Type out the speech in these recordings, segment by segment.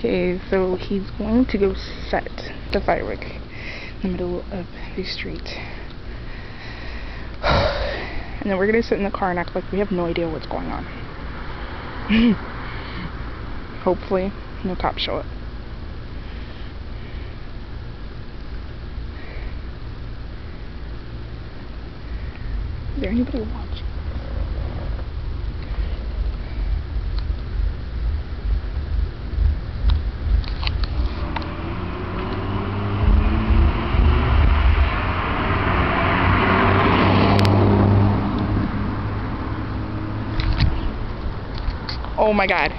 Okay, so he's going to go set the firework in the middle of the street. And then we're going to sit in the car and act like we have no idea what's going on. Hopefully, no cops show up. Is there anybody watching? Oh my god.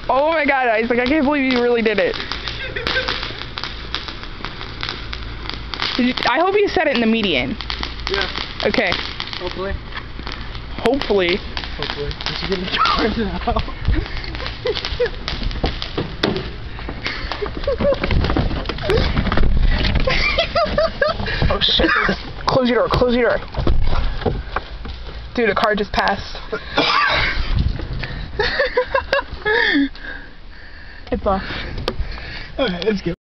Oh my god, Isaac, I can't believe you really did it. I hope you said it in the median. Yeah. Okay. Hopefully. Hopefully. Hopefully. Did you get in the car now? Oh shit. Close your door, close your door. Dude, a car just passed. It's off. Okay, let's go.